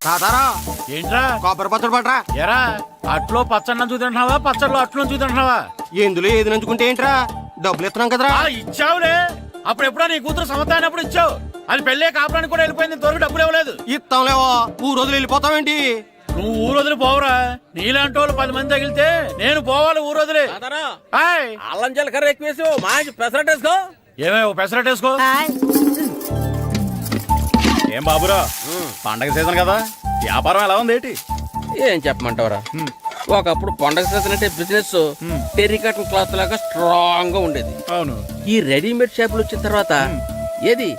తాతారా ఏంట్రా కొబ్బరి పచ్చడి పట్రా. ఎరా అట్లో పచ్చడి చూద్దంటున్నావా పచ్చడిలో అట్లు చూద్దంటున్నావా? ఎందులో ఏది నంచుకుంటే ఏంట్రా, డబ్బులు ఇస్తున్నాం కదరా. ఇచ్చావులే, అప్పుడు ఎప్పుడో నీ కూతురు సమతాయినప్పుడు ఇచ్చావు. అది పెళ్ళే కాపురానికి కూడా వెళ్ళిపోయింది, త్వరగా డబ్బులు ఇవ్వలేదు. ఇస్తాంలేవో, ఊరు వదిలి వెళ్ళిపోతావేంటి? నువ్వు ఊరు వదిలి పోవురా, నీలాంటి వాళ్ళు 10 మంది తగిలితే నేను పోవాలి ఊరు వదిలి. అల్లం జీలకర్ర ఎక్కువ వేసి మంచి పెసరట్ వేసుకో. ఏమే పెసరట్ వేసుకో. ఏం బాబురా, పండగ సీజన్ కదా, వ్యాపారం ఎలా ఉంది ఏంటి? ఏం చెప్పమంటావరా, ఒకప్పుడు పండగ సీజన్ అంటే బిజినెస్ టెర్రికాటన్ క్లాత్ లాగా స్ట్రాంగ్ గా ఉండేది. అవును, ఈ రెడీమేడ్ షాపులు వచ్చిన తర్వాత ఏది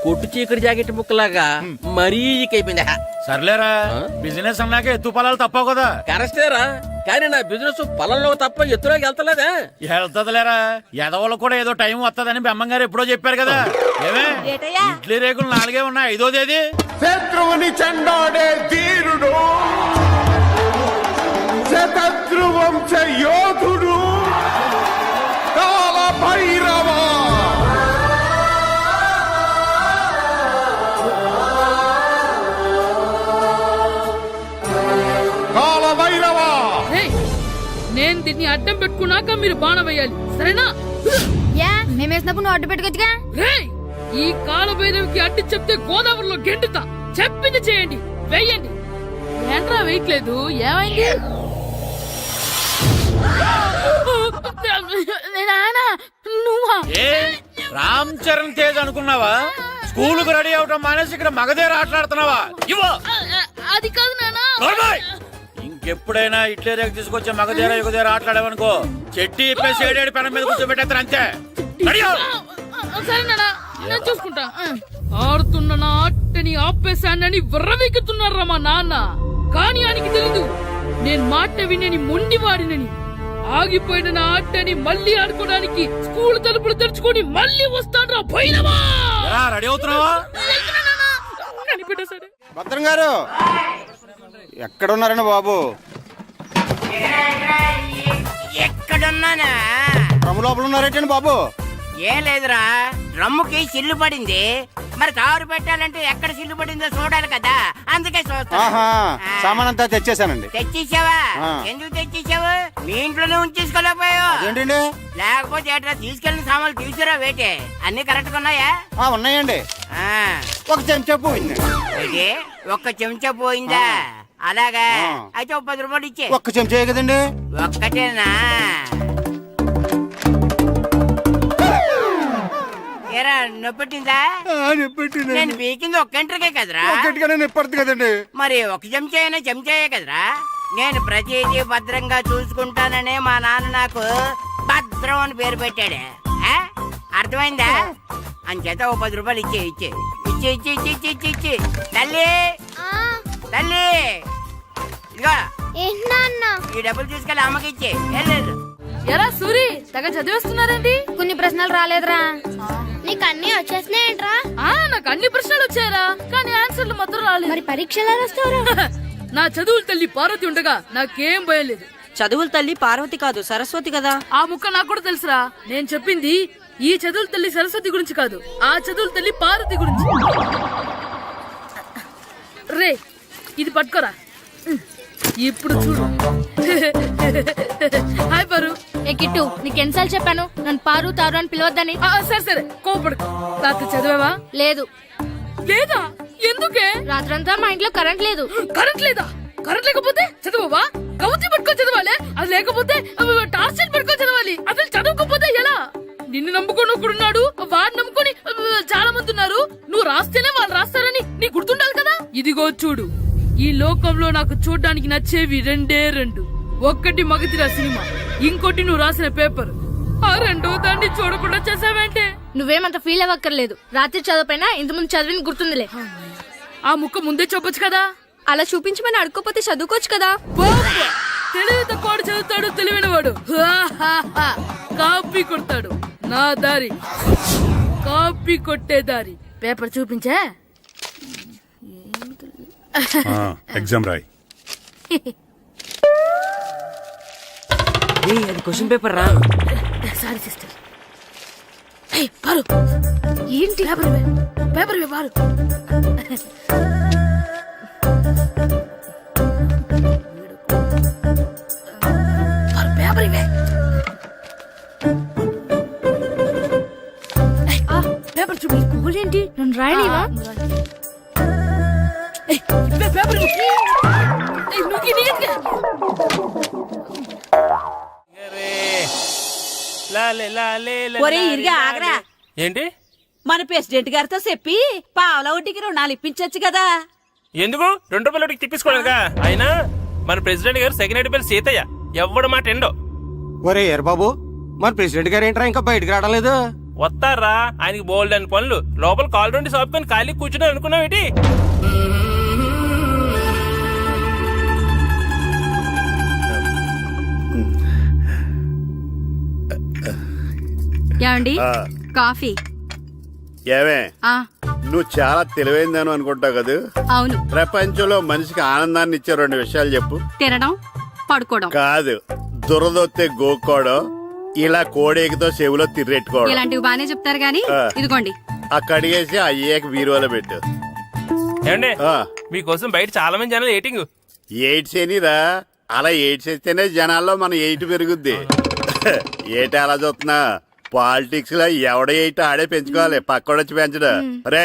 కొట్టు చీకటి జాకెట్ ముక్కలాగా మరీ అయిపోయింది. సర్లేరా, బిజినెస్ అన్నాక ఎత్తు పొలాలు తప్పవు కదా. కరెక్టేరా, కానీ నా బిజినెస్ పొలంలో తప్ప ఎత్తులోకి వెళ్తలేదా? వెళ్తదిలేరా, ఎదవలకు కూడా ఏదో టైం వస్తుందని బెమ్మంగారు ఎప్పుడో చెప్పారు కదా. ఏమే ఇడ్లీ రేకులు 4 ఉన్నాయి, 5వ తేదీ. శత్రువుని చెండాడే ధీరుడు, శతద్రు వంశ యోధుడు కాల భైరవ. కాల భైరవ, నేను దీన్ని అడ్డం పెట్టుకున్నాక మీరు బాణం వేయాలి, సరేనా? మేమేసినప్పుడు నువ్వు అడ్డు పెట్టుకోవచ్చుగా. ఈ కాలభైరవికి అడ్డు చెప్తే గోదావరిలో గెంటుతా. చెప్పింది చేయండి, వెయ్యండి. ఏంట్రా వేయట్లేదు, ఏమైంది? నువ్వా? రామ్ చరణ్ తేజ్ అనుకున్నావా? స్కూలుకు రెడీ అవటం మానేసి ఇక్కడ మగధేర ఆటలాడుతున్నావా? అది కాదు నానా. ఇంకెప్పుడైనా ఇట్లే రేపు తీసుకొచ్చే మగధేర యుగధేర ఆటలాడేవనుకో, చెట్టి ఇప్పేసి 7 పెనం మీద కూర్చోబెట్టేస్తారు అంతే. సరే నానా, నేను చూసుకుంటా. ఆడుతున్న నా ఆటని ఆపేశానని విర్రవీగుతున్నారా మా నాన్న. కానీ ఆయనకి తెలీదు నేను మాట వినని మొండివాడినని. ఆగిపోయిన నా ఆటని మళ్ళీ ఆడుకోవడానికి స్కూల్ తలుపులు తెరుచుకొని మళ్ళీ వస్తాను రా పోయినవా. రెడీ అవుతున్నావా? కనిపెట్టేశాడు. భద్రం గారు ఎక్కడున్నారండి బాబు? ఎక్కడున్నానా? డ్రమ్ము లోపల ఉన్నారేటండి బాబు? ఏం లేదురా, డ్రమ్ముకి సిల్లు పడింది. మరి కారు పెట్టాలంటే ఎక్కడ సిల్లు పడిందో చూడాలి కదా, అందుకే ఆహా, సామాన్ అంతా తెచ్చేసానండి. తెచ్చేసావా? ఎందుకు తెచ్చేసావు? మీ ఇంట్లోనే ఉంచేసుకోలేకపోయావు ఏంటండి? లేకపోతే ఎట్లా తీసుకెళ్లిన సామాన్లు తీసుకురా వేటే. అన్ని కరెక్ట్ గా ఉన్నాయా? ఉన్నాయండి. ఒక చెంచా పోయింది. ఒక్క చెంచా పోయిందా? అలాగా, అయితే 10 రూపాయలు ఇచ్చే. ఒక్క చెంచా కదండి? ఒక్కటేనా? ఏరా నొప్పెట్టిందా? నేను పీకింది ఒక్క గంటకే కదరా. నొప్పడుతుంది కదండి. మరి ఒక చెంచాయనా చెంచాయే కదరా. నేను ప్రతిదీ భద్రంగా చూసుకుంటాననే మా నాన్న నాకు భద్రం అని పేరు పెట్టాడు. అర్థమైందా? అంచేత 10 రూపాయలు ఇచ్చే ఇచ్చే ఇచ్చే ఇచ్చే ఇచ్చే ఇచ్చే ఇచ్చే. తల్లి తల్లి, ఇదిగో ఈ డబ్బులు తీసుకెళ్ళి అమ్మకి ఇచ్చే. వెళ్ళలేదు. ఎలా సూరి తెగ చదివేస్తున్నారండి? కొన్ని ప్రశ్నలు రాలేదురా. నీకు అన్ని వచ్చేసినాయంట్రా? నాకు అన్ని ప్రశ్నలు వచ్చాయరా, కానీ ఆన్సర్లు మాత్రం రాలేదు. మరి పరీక్షలు రాస్తావురా? నా చదువుల తల్లి పార్వతి ఉండగా నాకేం భయం లేదు. చదువుల తల్లి పార్వతి కాదు, సరస్వతి కదా. ఆ ముక్క నాకు కూడా తెలుసురా. నేను చెప్పింది ఈ చదువుల తల్లి సరస్వతి గురించి కాదు, ఆ చదువుల తల్లి పార్వతి గురించి. రే, ఇది పట్టుకోరా. ఇప్పుడు చూడు. హాయ్ పారు. ఏ కిట్టు, నీకు ఎన్నిసార్లు చెప్పాను నన్ను పారు తారు అని పిలవద్దని? సరే సరే, కోపడుకో. రాత్రి చదివావా? లేదు. లేదా? ఎందుకే? రాత్రంతా మా ఇంట్లో కరెంట్ లేదు. కరెంట్ లేదా? కరెంట్ లేకపోతే చదవవా? కవిత పట్టుకొని చదవాలి. అది లేకపోతే టార్చ్ లైట్ పట్టుకొని చదవాలి. అసలు చదవకపోతే ఎలా? నిన్ను నమ్ముకొని ఒకడున్నాడు, వాడిని నమ్ముకొని చాలా మంది ఉన్నారు. నువ్వు రాస్తేనే వాళ్ళు రాస్తారని నీ గుర్తుండాలి కదా. ఇదిగో చూడు, ఈ లోకంలో నాకు చూడ్డానికి నచ్చేవి 2. ఒక్కటి మగధిర సినిమా, ఇంకోటి నువ్వు రాసిన పేపర్. ఆ 2వ దాన్ని చూడకుండా చేసావేంటే? నువ్వేమంత ఫీల్ అవ్వక్కర్లేదు. రాత్రి చదవపోయినా ఇంతకుముందు చదివిన గుర్తుందిలే. ఆ ముక్క ముందే చెప్పొచ్చు కదా. అలా చూపించమని అడుక్కోపోతే చదువుకోవచ్చు కదా. తెలివి తక్కువ చదువుతాడు, తెలివైన వాడు కాపీ కొడతాడు. నా దారి కాపీ కొట్టే దారి. పేపర్ చూపించే. ఎగ్జామ్ రాయి. అది క్వశ్చన్ పేపర్ రా. Sorry sister. పారు, ఏంటి పేపర్? పేపర్ పారు. ఒరే ఇరిగా ఆగరా. ఏంటి మన ప్రెసిడెంట్ గారితో చెప్పి పావల వడ్డీకి రుణాలు ఇప్పించొచ్చు కదా. ఎందుకు 2 రూపాయలు ఒకటికి తిప్పించుకోలేదుగా. అయినా మన ప్రెసిడెంట్ గారు సెకండ్ హెడ్ పేరు సీతయ్య, ఎవ్వడు మాట ఎండో. ఒరే ఎర్ బాబు మరి ప్రెసిడెంట్ గారు ఏంట్రా ఇంకా బయటకు రావడం లేదు? వస్తారా, ఆయనకి బోల్డ్ అని పనులు. లోపల కాల్ రెండు సాపుకొని ఖాళీ కూర్చుని అనుకున్నావు ఏంటి? ఏమండి కాఫీ? ఏమే నువ్వు చాలా తెలివైందని అనుకుంటావు కదా. అవును. ప్రపంచంలో మనిషికి ఆనందాన్ని ఇచ్చే 2 విషయాలు చెప్పు. తినడం, పడుకోవడం. కాదు, దురదొత్తే గోక్కోవడం, ఇలా కోడేకితో చెవులో తిర్రెట్టుకోవడం. ఇలాంటివి బానే చెప్తారు గానీ ఇదిగోండి. ఆ కడిగేసి అయ్యేకి బీరువాలో పెట్టు. ఏమండి ఆ, మీకోసం బయట చాలా మంది జనాలు ఏటింగ్. ఎయిడ్స్ ఏనిరా, అలా ఎయిడ్స్ వేస్తేనే జనాల్లో మన ఎయిట్ పెరుగుద్ది. ఏటి అలా చూస్తున్నా? పాలిటిక్స్ లో ఎవడ ఎయిట్ ఆడే పెంచుకోవాలి, పక్కడొచ్చి పెంచడం. రే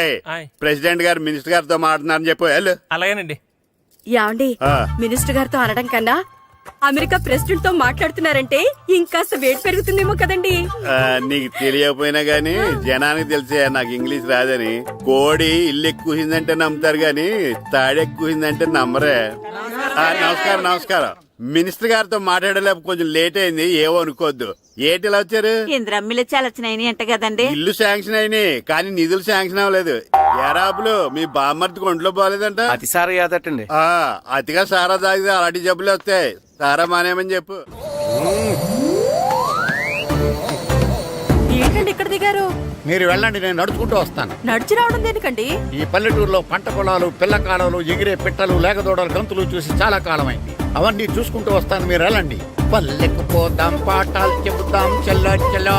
ప్రెసిడెంట్ గారు మినిస్టర్ గారితో మాట్లాడుతున్నారని చెప్పు. వెళ్ళు. అలాగేనండి. యాండి మినిస్టర్ గారితో అనడం కన్నా అమెరికా ప్రెసిడెంట్ తో మాట్లాడుతున్నారంటే ఇంకాస్త వేడి పెరుగుతుందేమో కదండి. నీకు తెలియకపోయినా గానీ జనానికి తెలిసే నాకు ఇంగ్లీష్ రాదని. కోడి ఇల్లు ఎక్కువసిందంటే నమ్ముతారు గాని తాడెక్కువసిందంటే నమ్మరే. నమస్కారం నమస్కారం. మినిస్టర్ గారితో మాట్లాడలేక కొంచెం లేట్ అయింది, ఏవో అనుకోవద్దు. ఏటిలా వచ్చారు? ఇంద్రమ్మిలు చాలచ్చినాయని అంట కదండి. ఇల్లు శాంక్షన్ అయినాయి కానీ నిధులు శాంక్షన్ అవ్వలేదు. ఎరాపులు మీ బామ్మర్తికి ఒంట్లో పోలేదంట. అతిసారి యాదటండి. అతిగా సారా తాగితే అలాంటి జబ్బులు వస్తాయి. సారా మానేమని చెప్పు. ఏంటండి ఇక్కడ దిగారు? మీరు వెళ్ళండి, నేను నడుచుకుంటూ వస్తాను. నడిచి రావడం దేనికండి? ఈ పల్లెటూరులో పంట పొలాలు, పిల్ల కాలాలు, ఎగిరే పిట్టలు, లేకదోడలు, గంతులు చూసి చాలా కాలమైంది. అవన్నీ చూసుకుంటూ వస్తాను, మీరు వెళ్ళండి. పల్లెకు పోదాం, పాఠాలు చెబుతాం, చల్లో చల్లో.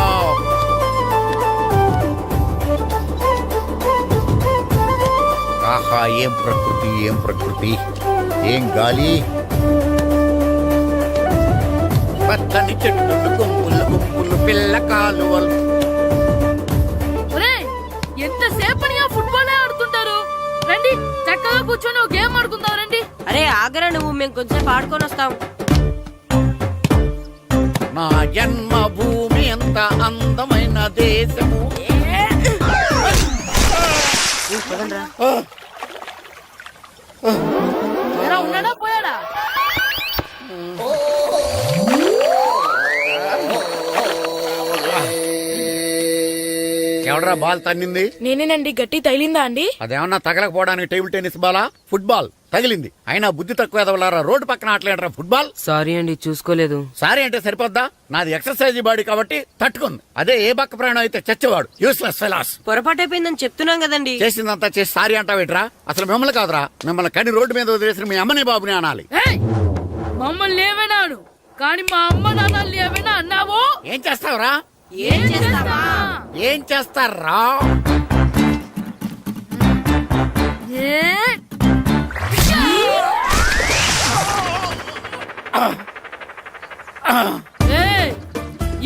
ఆహా, ఏం ప్రకృతి, ఏం ప్రకృతి, ఏం గాలి. పచ్చని చెట్లు, గుంపులు గుంపులు, పిల్ల కాలువలు. ఎంతసేపని ఫుట్బాల్ ఆడుతుంటారు? రండి చక్కగా కూర్చొని ఒక గేమ్ ఆడుకుందాం రండి. అరే ఆగరా నువ్వు, మేము కొంచెం ఆడుకొని వస్తాం. నా జన్మభూమి ఎంత అందమైన దేశము. ఉన్నాడా పోయాడా? ఎవడరా బాల్ తన్నింది? నేనేనండి. గట్టి తగిలిందా అండి? అదేమన్నా తగలకపోవడానికి టేబుల్ టెన్నిస్ బాలా, ఫుట్బాల్ తగిలింది. అయినా బుద్ధి తక్కువ ఎదవలారా, రోడ్డు పక్కన ఆటలేడరా ఫుట్బాల్. సారీ అండి, చూసుకోలేదు. సారీ అంటే సరిపోద్దా? నాది ఎక్సర్సైజ్ బాడీ కాబట్టి తట్టుకుంది. అదే ఏ బక్క ప్రాణం అయితే చచ్చేవాడు. Useless fellas. పొరపాటు అయిపోయిందని చెప్తున్నాం కదండి. చేసిందంతా చేసి సారీ అంటావేట్రా? అసలు మిమ్మల్ని కాదురా, మిమ్మల్ని కని రోడ్డు మీద వదిలేసిన మీ అమ్మని బాబుని అనాలి. మమ్మల్ని ఏమైనాడు కానీ మా అమ్మ నాన్నల్ని ఏమైనా అన్నావో? ఏం చేస్తావురా? ఏం చేస్తావా? ఏం చేస్తారా?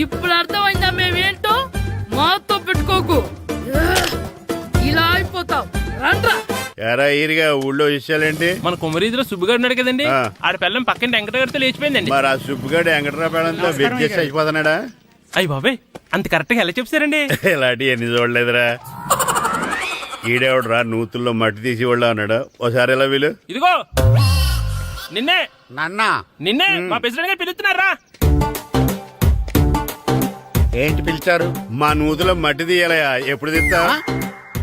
ఇప్పుడు అర్థమైందా మేమేంటో? మాతో పెట్టుకోకు, ఇలా అయిపోతావు. రండ్రా. ఎరా ఈరిగా ఊళ్ళో విషయాలేంటి? మన కుమరీధిలో సుబ్బుగాడు ఉన్నాడు కదండి, ఆడ పిల్లం పక్కన వెంకటగారితో లేచిపోయిందండి. మరి ఆ సుబ్బుగాడు వెంకటరాపేడంతో వెయిట్ చేసి అయిపోతున్నాడా? అయ్యి బాబాయ్, అంత కరెక్ట్ గా ఎలా చెప్తారండి? ఇలాంటి ఎన్ని చూడలేదురా. ఈడేవడరా నూతుల్లో మట్టి తీసి వాళ్ళు అన్నాడు. ఓసారి ఎలా వీలు? ఇదిగో నిన్నే నాన్న, నిన్నే మా ప్రెసిడెంట్ గారు పిలుస్తున్నారా? ఏంటి పిలిచారు? మా నూతులో మట్టి తీయాలయా. ఎప్పుడు తీస్తా?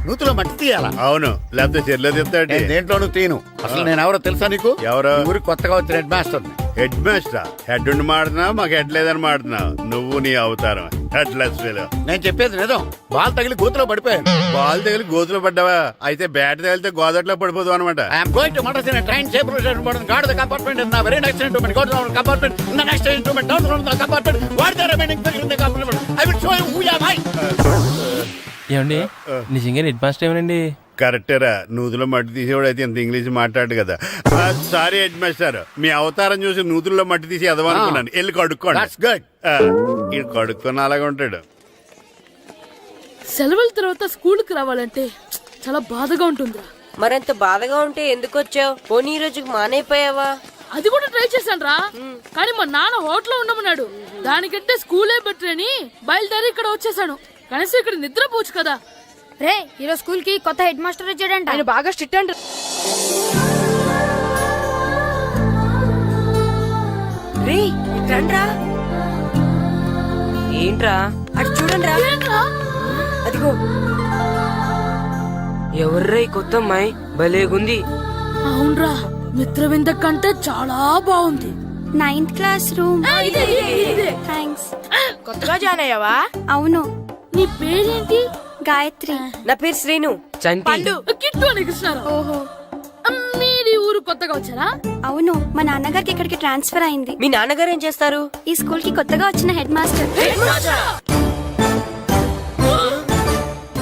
నూతులో మట్టి తీయాలా? అవును, లేకపోతే చెర్లో తీస్తాడు. దేంట్లోనూ తీను. అసలు నేను ఎవరో తెలుసా నీకు? ఎవరో? ఊరికి కొత్తగా వచ్చిన head master. Head master? Head ఉండి మాడుతున్నావు, మాకు హెడ్ లేదని మాడుతున్నావు. నువ్వు నీ అవతారం హెడ్ లెస్ ఫెలో. నేను చెప్పేది నిజం. బాల్ తగిలి గోతులో పడిపోయాను. బాల్ తగిలి గోతులో పడ్డావా? అయితే బ్యాట్ తగిలితే గోదట్లో పడిపోదు అనమాట. I'm going to motor in train safe guard the compartment in the very next instrument. Go to the compartment in the next instrument. Down from the compartment. What the remaining thing in the compartment? I will show you who you are. ఏమండి నిజంగా head master ఏమనండి? కరెక్టేరా, నూతులో మట్టి తీసేవాడు అయితే ఇంత English మాట్లాడు కదా. Sorry head master, మీ అవతారం చూసి నూతుల్లో మట్టి తీసి ఎదవనుకున్నాను. వెళ్ళి కడుక్కోండి. ఇది కడుక్కొని అలాగే ఉంటాడు. సెలవుల తర్వాత స్కూల్కి రావాలంటే చాలా బాధగా ఉంటుందిరా. మరంత బాధగా ఉంటే ఎందుకు వచ్చావు? పోనీ ఈ రోజుకి మానైపోయావా? అది కూడా ట్రై చేశాను రా, కానీ మా నాన్న హోటల్లో ఉండమన్నాడు. దానికంటే స్కూలే బెటర్ అని బయలుదేరి ఇక్కడ వచ్చేసాను. కనీసం ఇక్కడ నిద్రపోవచ్చు కదా. రే ఈరోజు స్కూల్ కి కొత్త హెడ్ మాస్టర్ వచ్చాడంట. ఆయన బాగా స్ట్రిక్ట్ అంట. రే రండ్రా, ఏంట్రా? అటు చూడండిరా. ఏంట్రా? అదిగో ఎవర్రా ఈ కొత్త అమ్మాయి? భలేగుంది. అవునరా, మిత్రవింద కంటే చాలా బాగుంది. 9th class room. థ్యాంక్స్. కొత్తగా జాయిన్ అయ్యావా? అవును. నీ పేరేంటి? గాయత్రి. నా పేరు శ్రీను. చంటి. కిట్టు అని కృష్ణారావు. ఓహో. మీరు ఈ ఊరు కొత్తగా వచ్చారా? అవును, మా నాన్నగారికి ఇక్కడికి ట్రాన్స్ఫర్ అయింది. మీ నాన్నగారు ఏం చేస్తారు? ఈ స్కూల్ కి కొత్తగా వచ్చిన హెడ్ మాస్టర్.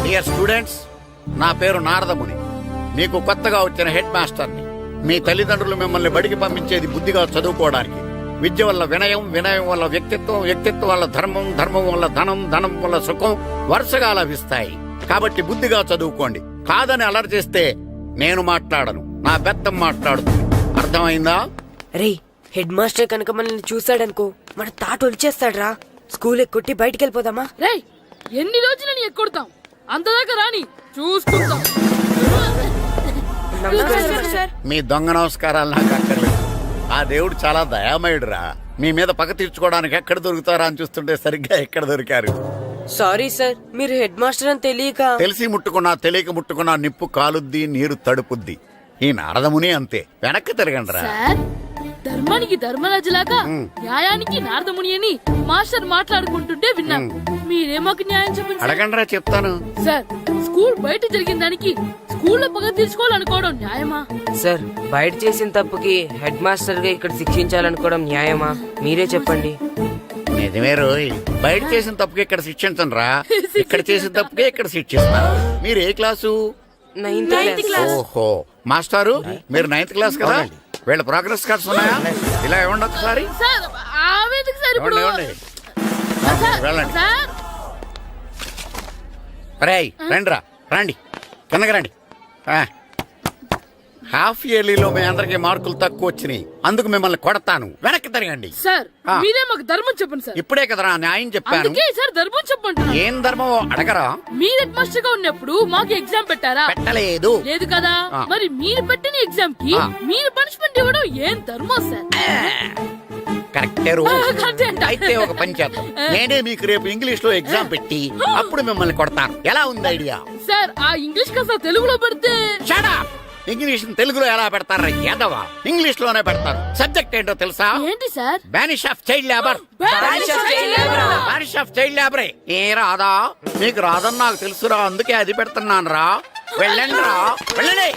డియర్ స్టూడెంట్స్, నా పేరు నారదముని. మీకు కొత్తగా వచ్చిన హెడ్ మాస్టర్ని. మీ తల్లిదండ్రులు మిమ్మల్ని బడికి పంపించేది బుద్ధిగా చదువుకోవడానికి. విద్య వల్ల వినయం, వినయం వల్ల వ్యక్తిత్వం, వ్యక్తిత్వం వల్ల ధర్మం, ధర్మం వల్ల ధనం, ధనం వల్ల సుఖం వరుసగా లభిస్తాయి. కాబట్టి బుద్ధిగా చదువుకోండి. కాదని అలర్ చేస్తే నేను మాట్లాడను, నా బెత్తం మాట్లాడుతుంది. అర్థమైందా? రే, హెడ్ మాస్టర్ కనుక మనల్ని చూసాడనుకో మన తాట ఒలిచేస్తాడ్రా. స్కూల్ ఎక్కొట్టి బయటికి వెళ్ళిపోదామా? రేయ్, ఎన్ని రోజులని ఎక్కొడతాం? అంతదాకా రాని చూసుకుంటాం. మీ దొంగ నమస్కారాలు నాకు అక్కర్లేదు. ఆ దేవుడు చాలా దయామయుడురా. మీ మీద పగ తీర్చుకోవడానికి ఎక్కడ దొరుకుతారా అని చూస్తుంటే సరిగ్గా ఎక్కడ దొరికారు. సారీ సార్, మీరు హెడ్ మాస్టర్ అని తెలియక. తెలిసి ముట్టుకున్నా తెలియక ముట్టుకున్నా నిప్పు కాలుద్ది, నీరు తడుపుద్ది. ఈ నారదముని అంతే. వెనక్కి తిరగండిరా. సార్, ధర్మానికి ధర్మరాజులాగా న్యాయానికి నారదముని అని మాస్టర్ మాట్లాడుకుంటుంటే విన్నాం. మీరే మాకు న్యాయం చెప్పండి. అడగండిరా, చెప్తాను. సార్, స్కూల్ బయట జరిగిన దానికి స్కూల్లో పగ తీర్చుకోవాలనుకోవడం న్యాయమా? సార్, బయట చేసిన తప్పుకి హెడ్ మాస్టర్ గా ఇక్కడ శిక్షించాలనుకోవడం న్యాయమా? మీరే చెప్పండి. నిజమే రోయ్, బయట చేసిన తప్పుకి ఇక్కడ శిక్షించను రా. ఇక్కడ చేసిన తప్పుకే ఇక్కడ శిక్షిస్తాను. మీరు ఏ క్లాసు? 9th class. ఓహో, మాస్టారు మీరు 9th క్లాస్ కదా? వీళ్ళ ప్రోగ్రెస్ కార్డ్స్ ఉన్నాయా? ఇలా ఇవ్వండి ఒకసారి. సార్, ఆవేదకు సార్ ఇప్పుడు. ఇవ్వండి. వెళ్ళండి. సార్, రేయ్ రండిరా, రండి కిందకి రండి. హాఫ్ ఇయర్లీలో మీ అందరికి మార్కులు తక్కువ వచ్చినాయి, అందుకు మిమ్మల్ని కొడతాను. వెనక్కి తిరగండి. సార్ మీరే మాకు ధర్మం చెప్పండి సార్. ఇప్పుడే కదరా న్యాయం చెప్పాను. అందుకే సార్ ధర్మం చెప్పండి. ఏం ధర్మమో అడగరా? మీరు హెడ్ మాస్టర్ గా ఉన్నప్పుడు మాకు ఎగ్జామ్ పెట్టారా? పెట్టలేదు. లేదు కదా. మరి మీరు పెట్టిన ఎగ్జామ్ కి మీరు పనిష్మెంట్ ఇవ్వడం ఏం ధర్మం సార్? కరెక్టే. అయితే ఒక పని చేద్దాం, నేనే మీకు రేపు ఇంగ్లీష్ లో ఎగ్జామ్ పెట్టి అప్పుడు మిమ్మల్ని కొడతాను. ఎలా ఉంది ఐడియా? సార్, ఆ ఇంగ్లీష్ కాస్త తెలుగులో పెడితే. Shut up! ఇంగ్లీష్ తెలుగులో ఎలా పెడతారా యాదవా? ఇంగ్లీష్ లోనే పెడతారు. సబ్జెక్ట్ ఏంటో తెలుసా? ఏంటి sir? Banish of child labour. Banish of child లేబరే. ఏ రాదా? మీకు రాదని నాకు తెలుసురా, అందుకే అది పెడుతున్నాను రా. వెళ్ళండి రా, వెళ్ళండి.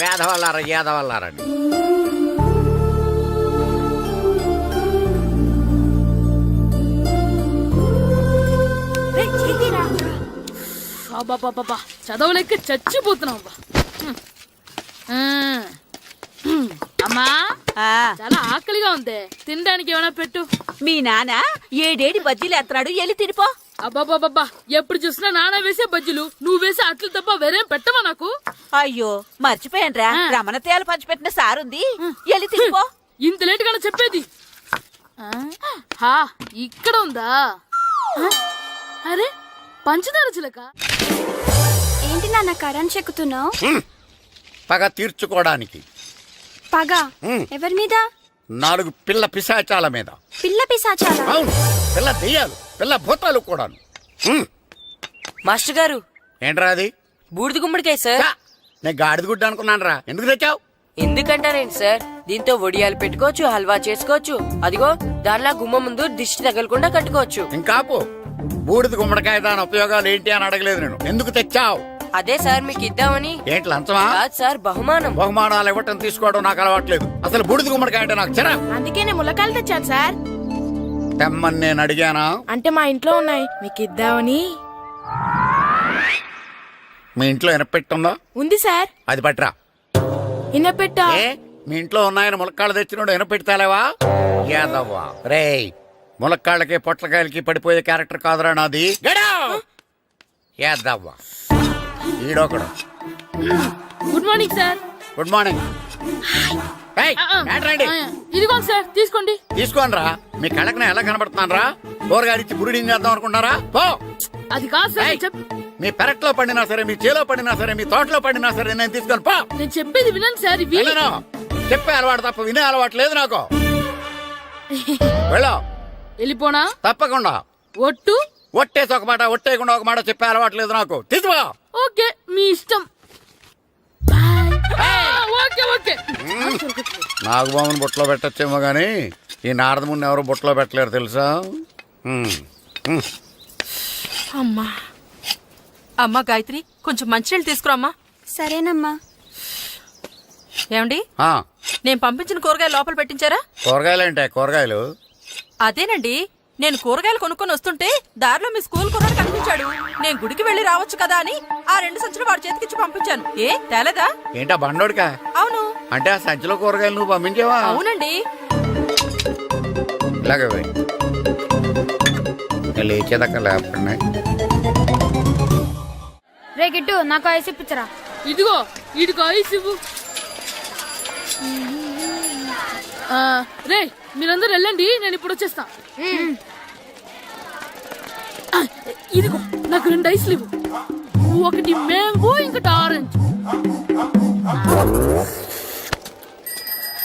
వేదవల్లారా, యాదవల్లారండి. బాబా చదవలేక చచ్చిపోతున్నాం. అమ్మా, చాలా ఆకలిగా ఉంది, తినడానికి ఏమైనా పెట్టు. మీ నాన్న 7 బజ్జీలు ఎత్తాడు, ఎల్లి తినిపో. అబ్బాబాబా, ఎప్పుడు చూసినా నాన్న వేసే బజ్జీలు, నువ్వు వేసే అట్లు తప్ప వేరేం పెట్టవా నాకు? అయ్యో మర్చిపోయానురా, రమణ తేలు పంచిపెట్టిన సారుంది, ఎల్లి తినిపో. ఇంత లేట్ గా చెప్పేది. ఇక్కడ ఉందా? అరే, పంచదార చిలక. ఏంటి నాన్న కరెంట్ చెక్కుతున్నావు? పగ తీర్చుకోవడానికి. పగ ఎవరి మీద? 4 పిల్ల పిశాచాల మీద. పిల్ల పిశాచాలా? అవును, పిల్ల దెయ్యాలు, పిల్ల భూతాలు కూడాను. మాస్టర్ గారు, ఏంట్రా అది? బూడిద గుమ్మడికాయ సార్. నేను గాడిద గుడ్డ అనుకున్నాను రా. ఎందుకు తెచ్చావు? ఎందుకంటారేంటి సార్, దీంతో వడియాలు పెట్టుకోవచ్చు, హల్వా చేసుకోవచ్చు. అదిగో దానిలా గుమ్మ ముందు దిష్టి తగలకుండా కట్టుకోవచ్చు. ఇంకాపు, బూడిద గుమ్మడికాయ దాని ఉపయోగాలు ఏంటి అని అడగలేదు నేను. ఎందుకు తెచ్చావు? అదే సార్ మీకు ఇద్దామని. ఏంటి లంచమా? కాదు సార్, బహుమానం. బహుమానాలు ఇవ్వటం తీసుకోవడం నాకు అలవాట్లేదు. అసలు బూడిద గుమ్మడికాయ అంటే నాకు చిరా. అందుకే నేను ములకాయలు తెచ్చాను సార్. తెమ్మని నేను అడిగానా? అంటే మా ఇంట్లో ఉన్నాయి, మీకు ఇద్దామని. మీ ఇంట్లో ఎనపెట్టుందా? ఉంది సార్. అది పట్రా. ఇన్నపెట్టా? మీ ఇంట్లో ఉన్నాయని ములక్కాళ్ళు తెచ్చినోడు ఎనపెడతాలేవా? యాదవ్వా రేయ్, ములక్కాళ్ళకి పొట్లకాయలకి పడిపోయే క్యారెక్టర్ కాదురా నాది. యాదవ్వా ఈడొకడు. Good morning sir. Good morning. ఏయ్, మ్యాటర్ ఏంటి? ఇదిగోండి సార్, తీసుకోండి. తీసుకోనరా, మీ కళ్ళకి నేను ఎలా కనబడుతున్నాను రా? కూరగాయలిచ్చి బురిడింగ్ చేద్దాం అనుకుంటారా? పో. అది కాదు సార్, ఏయ్, మీ పెరట్లో పండినా సరే, మీ చేలో పండినా సరే, మీ తోటలో పండినా సరే నేను తీసుకొని పో. నేను చెప్పేది వినండి సార్. ఇవి వెళ్ళను. చెప్పే అలవాటు తప్ప వినే అలవాటు లేదు నాకు. వెళ్ళో. వెళ్ళిపోనా? తప్పకుండా. ఒట్టు? ఒట్టేసి ఒక మాట, ఒట్టేయకుండా ఒక మాట చెప్పే అలవాటు లేదు నాకు. తీసుకో. ఓకే, మీ ఇష్టం. Okay okay. నాగబాబుని బుట్టలో పెట్టచ్చేమో గాని ఈ నారదముని ఎవరు బుట్టలో పెట్టలేరు తెలుసా? అమ్మా అమ్మా గాయత్రి, కొంచెం మంచినీళ్ళు తీసుకురామ్మా. సరేనమ్మా. ఏమండి, ఆ, నేను పంపించిన కూరగాయలు లోపల పెట్టించారా? కూరగాయలు ఏంటే కూరగాయలు? అదేనండి, నేను కూరగాయలు కొనుక్కొని వస్తుంటే దారిలో మీ స్కూల్ కుర్రాడు కనిపించాడు. నేను గుడికి వెళ్లి రావచ్చు కదా అని ఆ 2 సంచులు వాడి చేతికిచ్చి పంపించాను. ఏ తేలేదా? ఏంటా బండోడికా? అవును. అంటే ఆ సంచిలో కూరగాయలు నువ్వు పంపించావా? అవునండి. ఇలాగే పోయి లేచేదాకా లేపండి. రే గిట్టు, నాకు ఐస్ ఇప్పించరా. ఇదిగో, ఇదిగో ఐస్ ఇవ్వు. రే, మీరందరూ వెళ్ళండి, నేను ఇప్పుడు వచ్చేస్తా. ఇదిగో, నాకు 2 ఐస్లు ఇవ్వు. ఒకటి మ్యాంగో, ఇంకటి ఆరెంజ్.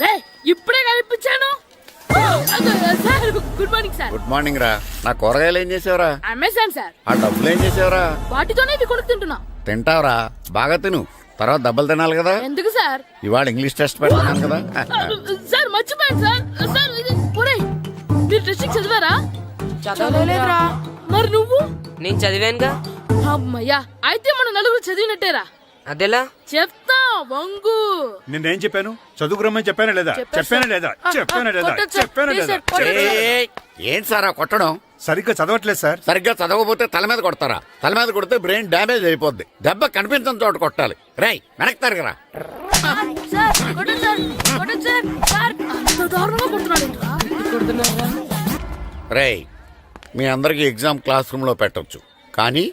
రే, ఇప్పుడే కనిపించాను. Sir, good morning sir. Good morning రా. నా కూరగాయలు ఏం చేసావురా? Amazon sir. ఆ డబ్బులు ఏం చేసావురా? వాటితోనే ఇవి కొనుక్కు తింటున్నా. తింటావురా, బాగా తిను. తర్వాత దెబ్బలు తినాలి కదా. ఎందుకు సార్? ఇవాళ ఇంగ్లీష్ టెస్ట్ పెడుతున్నాను కదా. సార్ మర్చిపోయాను సార్. సార్ ఇది ఒరేయ్, మీరు టెస్టింగ్ చదివారా? చదవలేదురా. మరి నువ్వు? నేను చదివానుగా. అమ్మయ్యా, అయితే మనం నలుగురు చదివినట్టేరా. అదెలా? చెప్తా, వంగు. నిన్నేం చెప్పాను? చదువుకురమ్మని చెప్పానా లేదా? చెప్పానా లేదా? చెప్పానా లేదా? చెప్పానా లేదా? ఏయ్, ఏంటి సార్ ఆ కొట్టడం? సరిగ్గా చదవట్లేదు సార్. సరిగ్గా చదవకపోతే తల మీద కొడతారా? తల మీద కొడితే బ్రెయిన్ డ్యామేజ్ అయిపోద్ది. దెబ్బ కనిపించని చోట కొట్టాలి. రేయ్, వెనక్కి తరగరా. రేయ్, మీ అందరికి ఎగ్జామ్ క్లాస్ రూమ్ లో పెట్టొచ్చు, కానీ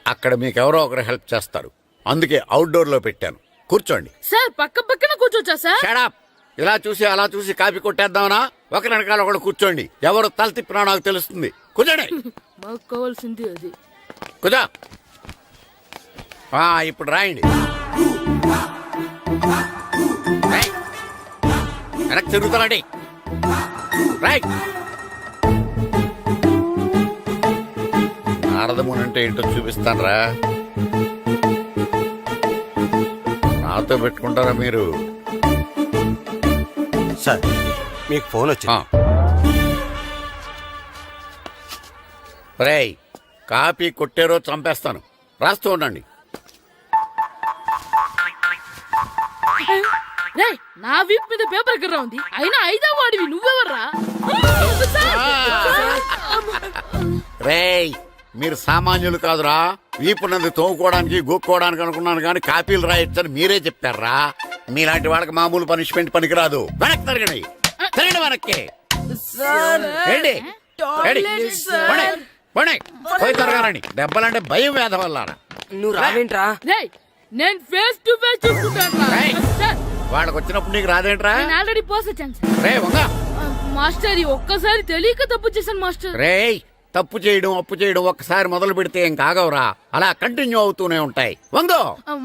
అక్కడ మీకు ఎవరో ఒకరు హెల్ప్ చేస్తారు. అందుకే అవుట్డోర్ లో పెట్టాను. కూర్చోండి. సార్, పక్క పక్కన కూర్చోచ్చా సార్? షడప్. ఇలా చూసి అలా చూసి కాపీ కొట్టేద్దామనా? ఒకరి వెనకాల ఒకడు కూర్చోండి. ఎవరు తల తిప్పినా నాకు తెలుస్తుంది. కూర్చోండి. మాకు కావాల్సింది అది. కూర్చో. ఇప్పుడు రాయండి. రేయ్, వెనక్కి తిరుగుతారండి. రైట్. నారదముని అంటే ఏంటో చూపిస్తానరా. నాతో పెట్టుకుంటారా మీరు? సార్, మీకు ఫోన్ వచ్చింది. రేయ్, కాపీ కొట్టారో చంపేస్తాను. రాస్తూ ఉండండి. రే, నా వీప్ మీద పేపర్ ఎక్కడ ఉంది? అయినా 5వ వాడివి నువ్వెవర్రా? రేయ్, మీరు సామాన్యులు కాదురా. వీపున్నది తోముకోవడానికి గోక్కోవడానికి అనుకున్నాను కానీ కాపీలు రాయొచ్చని మీరే చెప్పారా. మీలాంటి వాళ్ళకి మామూలు పనిష్మెంట్ పనికిరాదు. వెనక్కి తిరగండి. తిరగండి వెనక్కి. ఏంటి? పోయి తిరగారండి. దెబ్బలంటే భయం వేద వల్ల. నువ్వు రావేంట్రా? రేయ్, నేను ఫేస్ టు ఫేస్ చూసుకుంటాను. వాళ్ళకి వచ్చినప్పుడు నీకు రాదేంట్రా? నేను ఆల్రెడీ పోస్ వచ్చాను సార్. రే వంగ. మాస్టర్, ఈ ఒక్కసారి తెలియక తప్పు చేశాను మాస్టర్. రేయ్, తప్పు చేయడం అప్పు చేయడం ఒక్కసారి మొదలు పెడితే ఏం కాగవరా. అలా కంటిన్యూ అవుతూనే ఉంటాయి. వందో.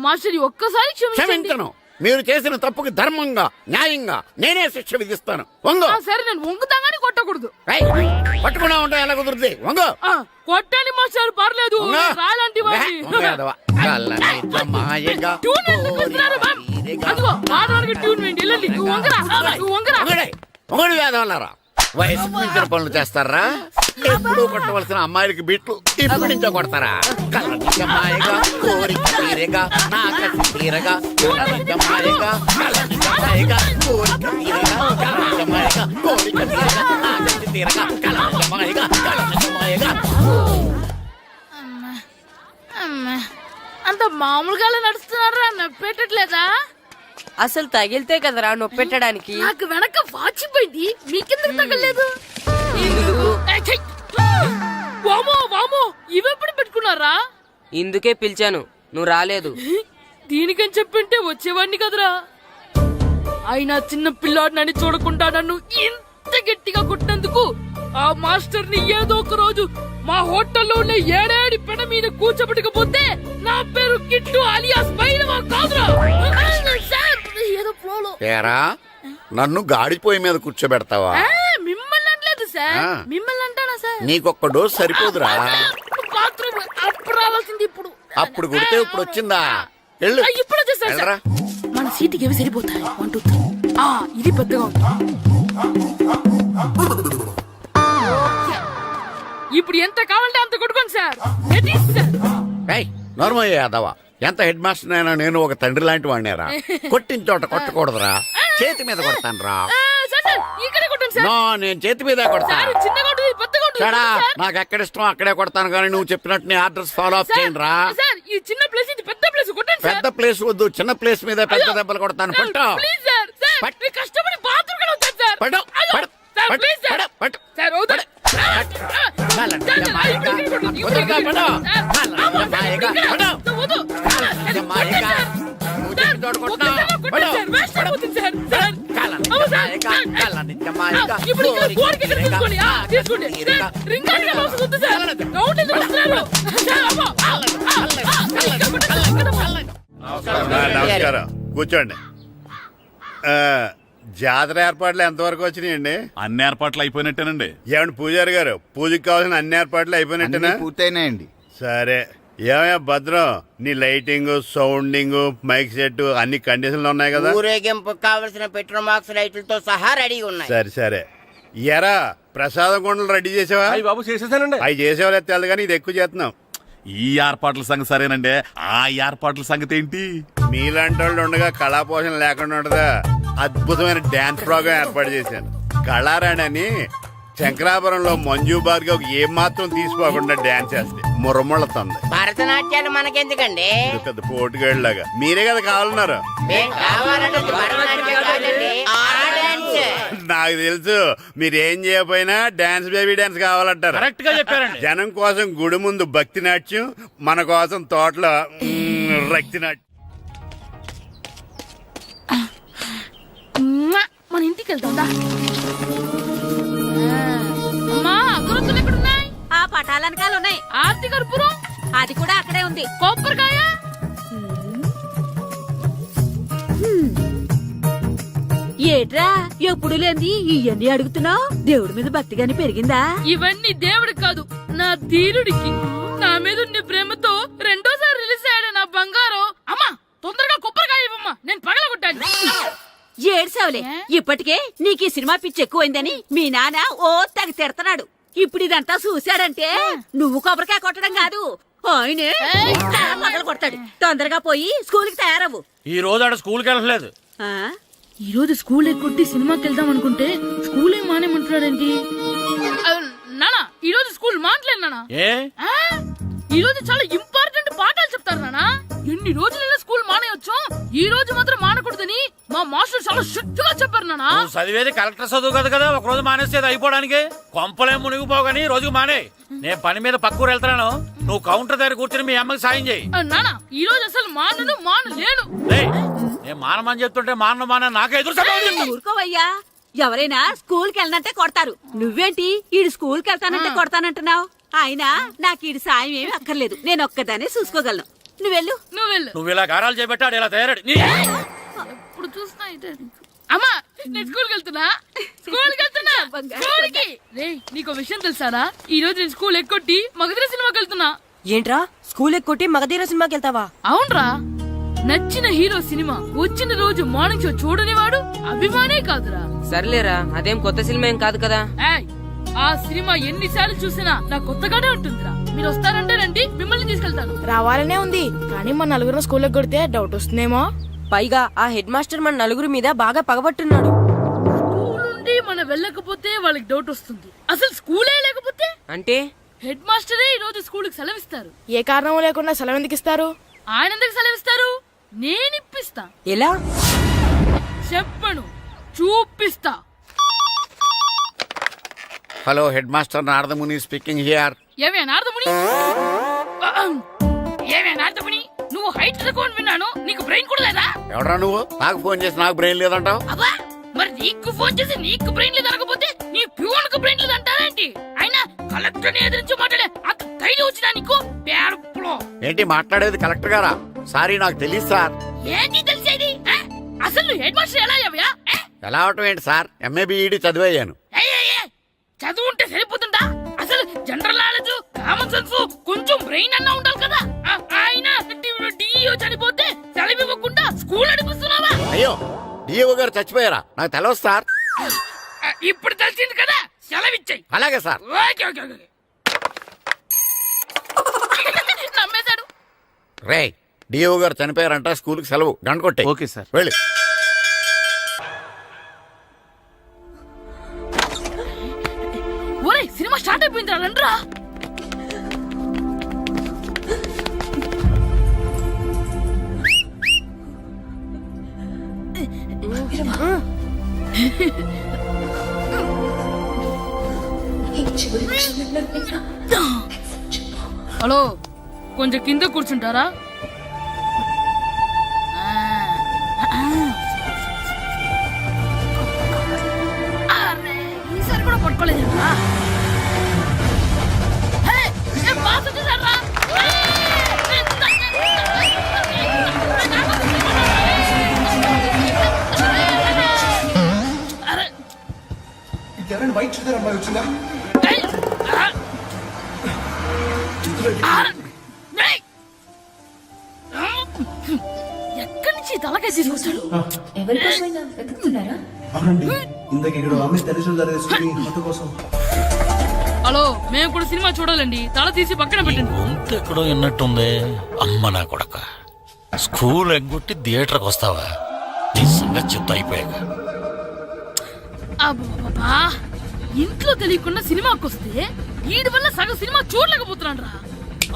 మాస్టర్, ఈ ఒక్కసారి క్షమించను. మీరు చేసిన తప్పుకి ధర్మంగా న్యాయంగా నేనే శిక్ష విధిస్తాను. వంగో. సరే, నేను వంగుతాగానే కొట్టకూడదు. పట్టుకున్నా ఉంటా ఎలా కుదురుతుంది. వంగో. కొట్టండి మాస్టర్, పర్లేదు. రాలాంటి ట్యూన్ వేయండి. వెళ్ళండి. నువ్వు వంగరా, నువ్వు వంగరా. ఒకటి వేదవల్లారా. వయసు మించిన పనులు చేస్తారా? ఎప్పుడు కొట్టవలసిన అమ్మాయిలకి బిట్లు ఇప్పుడు నుంచో కొడతారా? కలనిజమాయగా కోరిక తీరగా నా కసి తీరగా కలనిజమాయగా కలనిజమాయగా కోరిక తీరగా కలనిజమాయగా కోరిక తీరగా నా కసి తీరగా కలనిజమాయగా కలనిజమాయగా. అంత మామూలుగా నడుస్తున్నారా? నప్పెట్టట్లేదా? అసలు తగిలితే కదరా నొప్పెట్టడానికి. నాకు వెనక వాచిపోయింది, మీకెందుకు తగలేదు? వామో వామో, ఇవెప్పుడు పెట్టుకున్నారా? ఇందుకే పిలిచాను, నువ్వు రాలేదు. దీనికని చెప్పింటే వచ్చేవాడిని కదరా. అయినా చిన్న పిల్లాడినని చూడకుండా నన్ను ఇంత గట్టిగా కొట్టినందుకు ఆ మాస్టర్ ని ఏదో ఒక రోజు మా హోటల్లో ఉన్న ఏడేడి పెన మీద కూర్చోబెట్టకపోతే నా పేరు కిట్టు అలియాస్ బైరవా కాదురా. సార్, ఏదో ఫ్లోలో. ఏరా నన్ను గాడిపోయి మీద కూర్చోబెడతావా? మిమ్మల్ని అనలేదు సార్. ఆ. మిమ్మల్ని అంటానా సార్? నీకొక్క డోస్ సరిపోదురా? బాత్రూమ్ అప్పుడు రావాల్సింది ఇప్పుడు. అప్పుడు కొడితే ఇప్పుడు వచ్చిందా? వెళ్ళు. ఇప్పుడు వచ్చేసారు సార్. వెళ్ళరా. మన సీటుకి ఏవి సరిపోతాయి? 1 2 3. ఇది పెద్దగా ఉంది. ఇప్పుడు ఎంత కావాలంటే అంత కొట్టుకోండి సార్. Ready sir. నోర్మయ్య యాదవ, ఎంత హెడ్ మాస్టర్ అయినా నేను ఒక తండ్రి లాంటి వాడినేరా. కొట్టిన చోట కొట్టకూడదురా, చేతి మీద కొడతాను రా. సార్ సార్ ఇక్కడే కొట్టండి సార్. నో, నేను చేతి మీద కొడతా. సార్ చిన్నగా ఉంటుంది, పెద్దగా ఉంటుంది సడా, సార్. నాకు ఎక్కడ ఇష్టం అక్కడే కొడతాను, కానీ నువ్వు చెప్పినట్టు నీ ఆర్డర్స్ ఫాలో అప్ సార్, చేయండి రా. సార్ ఈ చిన్న ప్లేస్ ఇది పెద్ద ప్లేస్ కొట్టండి సార్. పెద్ద ప్లేస్ వద్దు, చిన్న ప్లేస్ మీద పెద్ద దెబ్బలు కొడతాను. పట్టు ప్లీజ్ సార్. సార్ పట్టు. మీరు కష్టపడి బాత్రూమ్ కూడా వచ్చారు సార్. పట్టు, అయ్యో, పట్టు, సార్ పట్టు, ప్లీజ్ సార్. పట్టు, పట్టు. సార్ వద్దు. నమస్కారం, కూర్చోండి. జాతర ఏర్పాట్లు ఎంతవరకు వచ్చినాయండి? అన్ని ఏర్పాట్లు అయిపోయినట్టేనండి. ఏమండి పూజారి గారు, పూజకి కావాల్సిన అన్ని ఏర్పాట్లు అయిపోయినట్టేనా? పూర్తయినాయండి. సరే. ఏమయ్యా భద్రం, నీ లైటింగ్, సౌండింగ్, మైక్ సెట్ అన్ని కండిషన్లు ఉన్నాయి కదా? ఊరేగింపు కావలసిన పెట్రోల్ మార్క్స్ లైట్లతో సహా రెడీ ఉన్నాయి. సరే సరే. ఎరా ప్రసాదం కొండలు రెడీ చేసావా? బాబు చేసేసానండి. అవి చేసేవాళ్ళు తెలదు కానీ ఇది ఎక్కువ చేస్తున్నాం. ఈ ఏర్పాట్ల సంగతి సరేనండి, ఆ ఏర్పాట్ల సంగతి ఏంటి? మీలాంటి వాళ్ళు ఉండగా కళాపోషణ లేకుండా ఉండదా? అద్భుతమైన డాన్స్ ప్రోగ్రామ్ ఏర్పాటు చేశాను. కళారాణి అని శంకరాపురంలో మంజు భార్గవ్ ఏం మాత్రం తీసుకోకుండా డాన్స్ చేస్తే మురముళ్ళతుంది. భరతనాట్యాలు మనకెందుకండి? ఇది పెద్ద పోటుగాళ్ళలాగా మీరే కదా కావాలన్నారు. మేం కావాలంటే భరతనాట్యం కాదండి, ఆ డాన్స్. నాకు తెలుసు మీరేం చేయకపోయినా డాన్స్ బేబీ డాన్స్ కావాలంటారు. కరెక్ట్ గా చెప్పారండి. జనం కోసం గుడి ముందు భక్తి నాట్యం, మన కోసం తోటలో రక్తి నాట్యం. మన ఇంటికి వెళ్తాం. అమ్మా అగరొత్తులు ఎక్కడున్నాయి? ఆ పటాలనకాలు ఉన్నాయి. ఆర్తి కర్పూరం అది కూడా అక్కడే ఉంది. కొబ్బరికాయ ఏట్రా ఎప్పుడు లేని ఇవన్నీ అడుగుతున్నావు? దేవుడి మీద భక్తి గాని పెరిగిందా? ఇవన్నీ దేవుడికి కాదు, నా ధీరుడికి. నా మీద ఉండే ప్రేమతో రెండోసారి రిలీజ్ అయ్యాడు నా బంగారం. అమ్మా తొందరగా కొబ్బరికాయ ఇవ్వమ్మా, నేను పగలగొట్టాను. ఏడ్సావులే, ఇప్పటికే నీకు ఈ సినిమా పిచ్చి ఎక్కువైందని మీ నాన్న ఓ తెగ తిడతాడు. ఇప్పుడు ఇదంతా చూశాడంటే నువ్వు కొబ్బరికాయ కొట్టడం కాదు, ఆయనే మొదలు కొడతాడు. తొందరగా పోయి స్కూల్ కి తయారవు. ఈ రోజు ఆడ స్కూల్కి వెళ్ళలేదు. ఆ? ఈ రోజు స్కూల్ ఎక్కొట్టి సినిమాకి వెళ్దాం అనుకుంటే స్కూల్ ఏం మానేమంటున్నాడేంటి? నానా ఈ రోజు స్కూల్ మానట్లేదు నానా. ఏ ఈ రోజు చాలా ఇంపార్టెంట్ పాఠాలు చెప్తారు నానా. ఎన్ని రోజులైనా స్కూల్ మానేయొచ్చు, ఈ రోజు మాత్రం మానకూడదని మా మాస్టర్ చాలా స్ట్రిక్ట్ గా చెప్పారు నానా. నువ్వు చదివేది కలెక్టర్ చదువు కదా కదా, ఒక రోజు మానేసేది అయిపోవడానికి. కొంపలే మునిగిపోగాని రోజుకు మానే. నేను పని మీద పక్కూరు వెళ్తున్నాను, నువ్వు కౌంటర్ దగ్గర కూర్చొని మీ అమ్మకి సాయం చేయి. నానా ఈ రోజు అసలు మానలేను. నేను మానమని చెప్తుంటే మాన నాకే ఎదురు సమాధానం చెప్తావు. ఊరుకోవయ్యా, ఎవరైనా స్కూల్ కి వెళ్ళనంటే కొడతారు. నువ్వేంటి ఈడు స్కూల్ కి వెళ్తానంటే కొడతానంటున్నావు? అయినా నాకు ఈడు సాయం ఏమి అక్కర్లేదు, నేను ఒక్కదానే చూసుకోగలను. నువ్వెళ్ళు. నువ్వు ఇలా గారాలు చేపెట్టాడు ఇలా తయారాడు. ఇప్పుడు చూస్తున్నా అమ్మా, నేను స్కూల్కి వెళ్తున్నా. స్కూల్కి రేయ్, నీకు విషయం తెలుసారా? ఈ రోజు నేను స్కూల్ ఎక్కొట్టి మగధీర సినిమాకి వెళ్తున్నా. ఏంట్రా స్కూల్ ఎక్కొట్టి మగధీర సినిమాకి వెళ్తావా? అవునరా, నచ్చిన హీరో సినిమా వచ్చిన రోజు మార్నింగ్ షో చూడనివాడు అభిమానే కాదురా. సర్లేరా, అదేం కొత్త సినిమా ఏం కాదు కదా. ఏయ్, ఆ సినిమా ఎన్నిసార్లు చూసినా నాకు కొత్తగానే ఉంటుందిరా. మీరు వస్తారంటే రండి, మిమ్మల్ని తీసుకెళ్తాను. రావాలనే ఉంది, కానీ మన నలుగురు స్కూల్కి కొడితే డౌట్ వస్తుందేమో. పైగా ఆ హెడ్ మాస్టర్ మన నలుగురి మీద బాగా పగబట్టున్నాడు. స్కూల్ నుండి మనం వెళ్ళకపోతే వాళ్ళకి డౌట్ వస్తుంది. అసలు స్కూలే లేకపోతే అంటే హెడ్ మాస్టరే ఈ రోజు స్కూల్కి సెలవిస్తారు. ఏ కారణం లేకుండా సెలవు ఎందుకు ఇస్తారు? ఆయన ఎందుకు సెలవిస్తారు? నేను ఇప్పిస్తా. ఎలా చెప్పను, చూపిస్తా. Hello, head master Naradamuni speaking here. ఏమే నారదముని, ఏమే నారదముని, నువ్వు హైట్ తక్కువ అని విన్నాను, నీకు బ్రెయిన్ కూడా లేదా? ఎవడరా నువ్వు నాకు ఫోన్ చేసి నాకు బ్రెయిన్ లేదంటావు? అబ్బా, మరి నీకు ఫోన్ చేసి నీకు బ్రెయిన్ లేదు అనకపోతే నీ ప్యూన్ కు బ్రెయిన్ లేదు అంటారేంటి? అయినా కలెక్టర్ ని ఎదిరించి మాట్లాడే అంత ధైర్యం వచ్చినా నీకు? పేరులో ఏంటి మాట్లాడేది కలెక్టర్ గారా? సారీ నాకు తెలియదు సార్. ఏంటి తెలిసేది? అసలు నువ్వు హెడ్ మాస్టర్ ఎలా అయ్యావయ్యా? ఎలా అవటం ఏంటి సార్, ఎంఏ బీఈడి చదివయ్యాను. చదువు ఉంటే సరిపోతుందా? అసలు జనరల్ నాలెడ్జ్, కామన్ సెన్స్, కొంచెం బ్రెయిన్ అన్నా ఉండాలి కదా. ఆయన డిఇఓ చనిపోతే సెలవు ఇవ్వకుండా స్కూల్ నడిపిస్తున్నావా? అయ్యో, డిఓ గారు చచ్చిపోయారా? నాకు తెలవదు సార్. ఇప్పుడు తెలిసింది కదా, సెలవిచ్చాయి. అలాగే సార్. Okay okay okay. నమ్మేశాడు. రే, డిఓ గారు చనిపోయారంట, స్కూల్ కి సెలవు, గంట కొట్టే. Okay sir. వెళ్ళి. ఒరే, సినిమా స్టార్ట్ అయిపోయిందిరా, రండ్రా. హలో, కొంచెం కింద కూర్చుంటారా? అరే, ఈసారి కూడా పట్టుకోలేదు. వైట్ చూద్దరు అమ్మాయి వచ్చిందా? ఎక్కడి నుంచి తలకాయ తీసుకొచ్చాడు? అవునండి, ఇందాక ఇక్కడ అమ్మాయి తల్లి కోసం. హలో, మేము కూడా సినిమా చూడాలండి, తల తీసి పక్కన పెట్టండి. గొంతు ఎక్కడో విన్నట్టుంది. అమ్మ నా కొడక, స్కూల్ ఎగ్గొట్టి థియేటర్కి వస్తావా? నీ సంగతి చెప్తా అయిపోయాక. అబ్బా, ఇంట్లో తెలియకుండా సినిమాకి వస్తే వీడి వల్ల సగం సినిమా చూడలేకపోతున్నాడు రా.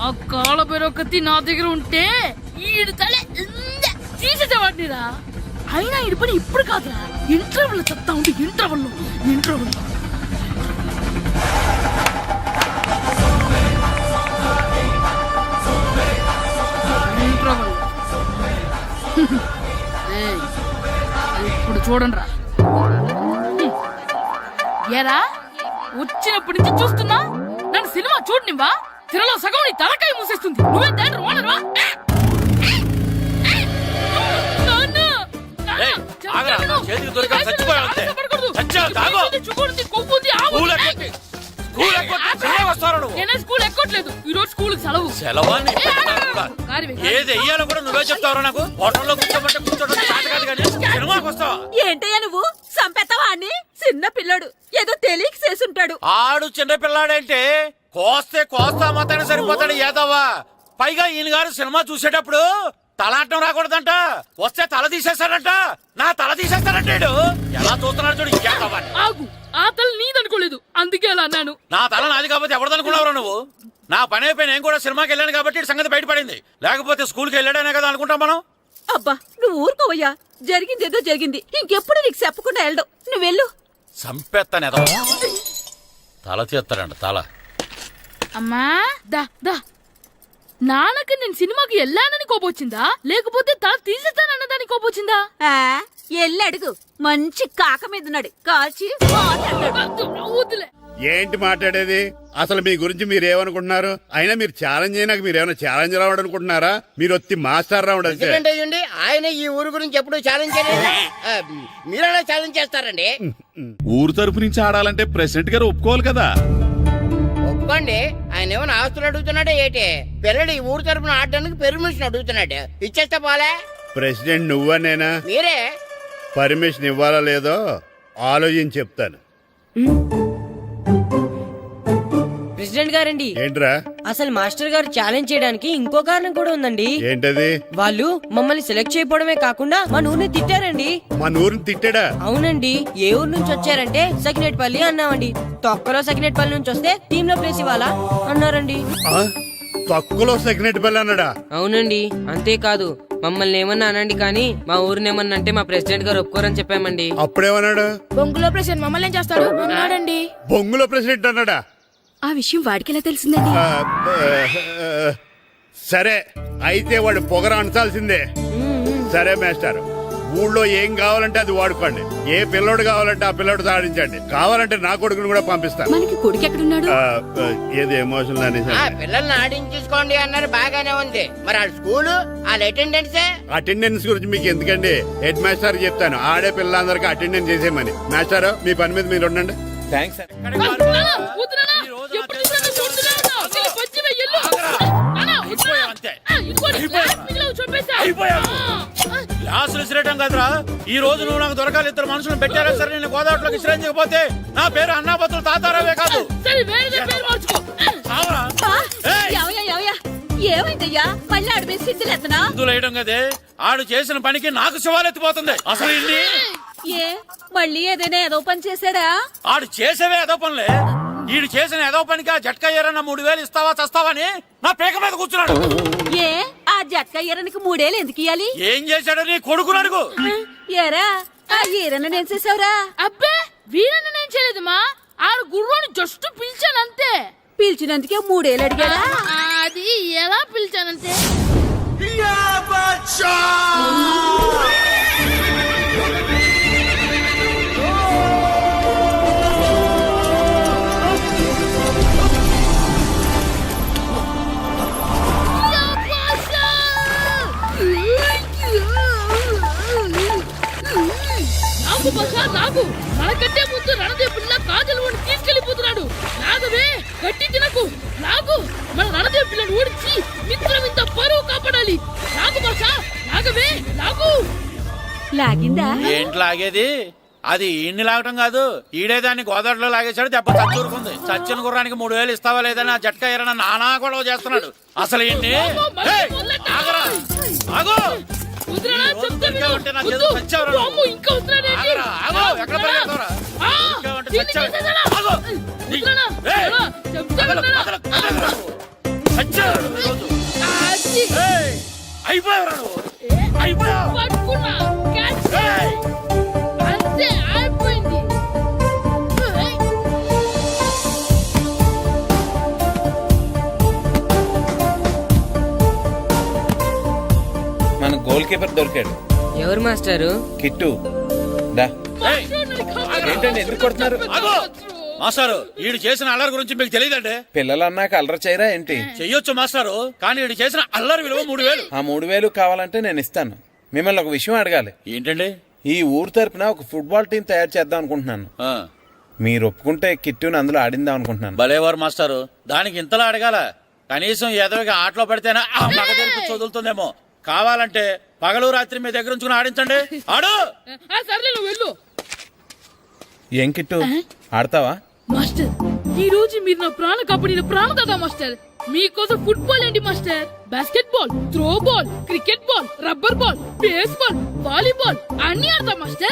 ఆ కాళ్ళ బెరొకతి నా దగ్గర ఉంటే ఈడు తలే తీసేసేవాడిని రా. అయినా ఈడి పని ఇప్పుడు కాదురా, ఇంటర్వెల్ చెప్తా ఉంటే ఇంటర్వెల్ ఇప్పుడు చూడండి రా. ఏరా, వచ్చినప్పటి నుంచి చూస్తున్నా, నన్ను సినిమా చూడనివ్వా? తిరలో సగం నీ తలకాయ మూసేస్తుంది. నువ్వే దాని ఓనర్వా? నేనే స్కూల్ ఎక్కట్లేదు, ఈ రోజు స్కూల్ సెలవు. ఏది వెయ్యాలో కూడా నువ్వే చెప్తావు నాకు. హోటల్లో కూర్చోబట్టే కూర్చోడం కాదు కానీ సినిమాకి వస్తావా? ఏంటయ్యా నువ్వు సంపెత్తవా అని? చిన్న పిల్లడు ఏదో తెలియక చేసుంటాడు. ఆడు చిన్న పిల్లాడంటే కోస్తే కోస్తా మాత్రమే సరిపోతాడు ఏదవ్వా. పైగా ఈయన గారు సినిమా చూసేటప్పుడు తలాటం రాకూడదంట, వస్తే తల తీసేస్తాడంట. నా తల తీసేస్తాడంటాడు. ఎలా చూస్తున్నాడు చూడు. ఏదవ్వా, ఆగు, ఆ తల నీదనుకోలేదు, అందుకే అలా అన్నాను. నా తల నాది కాబట్టి ఎవరిదనుకున్నావురా నువ్వు? నా పని అయిపోయి నేను కూడా సినిమాకి వెళ్ళాను కాబట్టి సంగతి బయటపడింది. లేకపోతే స్కూల్కి వెళ్ళాడనే కదా అనుకుంటాం మనం. అబ్బా, నువ్వు ఊరుకోవయ్యా. జరిగింది ఏదో జరిగింది, ఇంకెప్పుడు నీకు చెప్పకుండా వెళ్ళడం. నువ్వు వెళ్ళు. సంపెత్తనే తల తీస్తాడంట తల. అమ్మా, దా దా. నాన్నకి నేను సినిమాకి వెళ్ళానని కోపొచ్చిందా, లేకపోతే తల తీసేస్తానన్నదాని కోపొచ్చిందా? ఎల్లి అడుగు. మంచి కాక మీద ఉన్నాడు, కాల్చి వద్దులే. ఏంటి మాట్లాడేది? అసలు మీ గురించి మీరేమనుకుంటున్నారు? అయినా మీరు ఛాలెంజ్ అయినాక మీరు ఏమైనా ఛాలెంజ్ రావడం అనుకుంటున్నారా? మీరు వచ్చి మాస్టర్ రావడం. ఆయన ఈ ఊరు గురించి ఎప్పుడు ఛాలెంజ్ చేయలేదు. మీరెలా ఛాలెంజ్ చేస్తారండి? ఊరు తరపు నుంచి ఆడాలంటే ప్రెసిడెంట్ గారు ఒప్పుకోవాలి కదా. ఒప్పుకోండి. ఆయన ఏమైనా ఆస్తులు అడుగుతున్నాడే ఏంటి? పిల్లడు ఈ ఊరు తరపున ఆడడానికి పెర్మిషన్ అడుగుతున్నాడు, ఇచ్చేస్తే పోలే. ప్రెసిడెంట్ నువ్వా నేనా? మీరే. పర్మిషన్ ఇవ్వాలా లేదో ఆలోచించి చెప్తాను. ప్రెసిడెంట్ గారండి, ఏంట్రా? అసలు మాస్టర్ గారు ఛాలెంజ్ చేయడానికి ఇంకో కారణం కూడా ఉందండి. ఏంటది? వాళ్ళు మమ్మల్ని సెలెక్ట్ చేయకపోవడమే కాకుండా మా ఊరిని తిట్టారండి. మా ఊరిని తిట్టాడా? అవునండి. ఏ ఊరు నుంచి వచ్చారంటే సకినేట్పల్లి అన్నామండి. తొక్కలో సకినేట్పల్లి నుంచి వస్తే టీమ్ లో ప్లేస్ ఇవ్వాలా అన్నారండి. తక్కువలో సెకండ్ పల్లి అన్నాడా? అవునండి. అంతేకాదు, మమ్మల్ని ఏమన్నా అనండి కానీ మా ఊరిని ఏమన్నా అంటే మా ప్రెసిడెంట్ గారు ఒప్పుకోరని చెప్పామండి. అప్పుడేమన్నాడు? బొంగులో ప్రెసిడెంట్ మమ్మల్ని ఏం చేస్తాడు అన్నాడండి. బొంగులో ప్రెసిడెంట్ అన్నాడా? ఆ విషయం వాడికి ఎలా తెలిసిందండి? సరే అయితే వాడు పొగర అంచాల్సిందే. సరే మాస్టర్, ఊళ్ళో ఏం కావాలంటే అది వాడుకోండి. ఏ పిల్లోడు కావాలంటే ఆ పిల్లోడు ఆడించండి. కావాలంటే నా కొడుకుని కూడా పంపిస్తాను. మనకి కొడుకు ఎక్కడున్నాడు? ఏది ఎమోషనల్ అనేసి పిల్లల్ని ఆడించేసుకోండి అన్నారు, బాగానే ఉంది. మరి ఆ స్కూలు వాళ్ళ అటెండెన్సే. అటెండెన్స్ గురించి మీకు ఎందుకండి, హెడ్ మాస్టర్ చెప్తాను. ఆడే పిల్లలందరికీ అటెండెన్స్ చేసేయమని. మాస్టర్ మీ పని మీద మీరు ఉండండి. Thanks sir. క్లాసులు విసిరేయటం కదరా, ఈ రోజు నువ్వు నాకు దొరకాలి. ఇద్దరు మనుషులు పెట్టారా సరే, నేను గోదావరిలోకి విసిరించకపోతే నా పేరు అన్నాపత్రులు తాతారావే కాదు. ఏమైందయ్యా? మళ్ళీ ఆడిపోయి సిద్ధులెత్తనా? వేయడం కదే, ఆడు చేసిన పనికి నాకు శివాలెత్తిపోతుంది. అసలు ఇన్ని ఏ మళ్ళీ ఏదైనా ఏదో పని చేశాడా? ఆడు చేసేవే ఏదో పనులే. ఈడు చేసిన ఏదో పనికి ఆ జట్కా ఏరన్న 3000 ఇస్తావా చస్తావని నా పేక మీద కూర్చున్నాడు. ఏ ఆ జట్కా ఈరనికి 3 ఏళ్ళు ఎందుకు ఇయ్యాలి? ఏం చేశాడో నీ కొడుకుని అడుగు. ఏరా ఆ ఈరన్న నేను చేసావురా? అబ్బే వీరన్న నేను చేయలేదమ్మా, ఆడు గుర్రోని జస్ట్ పిలిచానంతే. పిలిచినందుకే 3 ఏళ్ళు అడిగాడా? అది ఎలా పిలిచానంతే. నాకు బసా నాకు మనకంటే ముందు రణదేవుడిలా కాజల్ వాడిని తీసుకెళ్లిపోతున్నాడు. నాగవే గట్టి తినకు. నాకు మన రణదేవు పిల్లని ఓడించి మిత్రం ఇంత పరువు కాపాడాలి. నాకు బసా నాగవే నాకు. లాగిందా? ఏంటి లాగేది? అది ఈయన్ని లాగటం కాదు, ఈడే దాన్ని గోదావరిలో లాగేశాడు. దెబ్బ చచ్చూరుకుంది. చచ్చిన గుర్రానికి 3000 ఇస్తావా లేదని ఆ జట్కా ఏరన్నా నానా గొడవ చేస్తున్నాడు. అసలు ఈయన్ని ఆగరా, ఆగు. వదలనా చెప్తే విను. ఉంటే నా చేతులు చచ్చావురా. అమ్మో, ఇంకా వదలనేంటి? ఆగరా, ఆగు. ఎక్కడ పరిగెడతావురా? ఇంకా ఉంటే చచ్చావు. ఆగు. వదలనా? ఏయ్. చెప్తే కదలకు, వినరా? కదలకు, కదలకు. చచ్చావు ఈరోజు. అది. ఏయ్, అయిపోయావురా నువ్వు. అయిపోయావు. పట్టుకున్నా. క్యాచ్. ఏయ్. అంతే అయిపోయింది. ఏయ్. మన గోల్ కీపర్ దొరికాడు. ఎవరు మాస్టారు? కిట్టు దా. ఏయ్. ఏంటండి ఎందుకు కొడుతున్నారు? ఆగు. మాస్టారు, ఈడు చేసిన అల్లరి గురించి మీకు తెలియదండి. పిల్లలు అన్నాక అల్లరి చేయరా ఏంటి? చెయ్యొచ్చు మాస్టారు, కానీ ఈడు చేసిన అల్లరి విలువ 3000. ఆ 3000 కావాలంటే నేను ఇస్తాను. మిమ్మల్ని ఒక విషయం అడగాలి. ఏంటండి? ఈ ఊరు తరపున ఒక ఫుట్బాల్ టీం తయారు చేద్దాం అనుకుంటున్నాను. మీరు ఒప్పుకుంటే కిట్టుని అందులో ఆడిందాం అనుకుంటున్నాను. భలేవారు మాస్టారు, దానికి ఇంతలా అడగాల? కనీసం ఎదవిగా ఆటలో పడితేనే ఆ మగ తెరిపి చదువుతుందేమో. కావాలంటే పగలు రాత్రి మీ దగ్గర ఉంచుకుని ఆడించండి. ఆడు. సర్లే నువ్వు వెళ్ళు. ఏం కిట్టు ఆడతావా? మాస్టర్, ఈ రోజు మీరు నా ప్రాణ కాపాడిన ప్రాణదాత మాస్టర్. మీకోసం ఫుట్బాల్ ఏంటి master, basket ball, throw ball, cricket ball, rubber ball, base ball, volleyball అన్ని ఆడతాం మాస్టర్.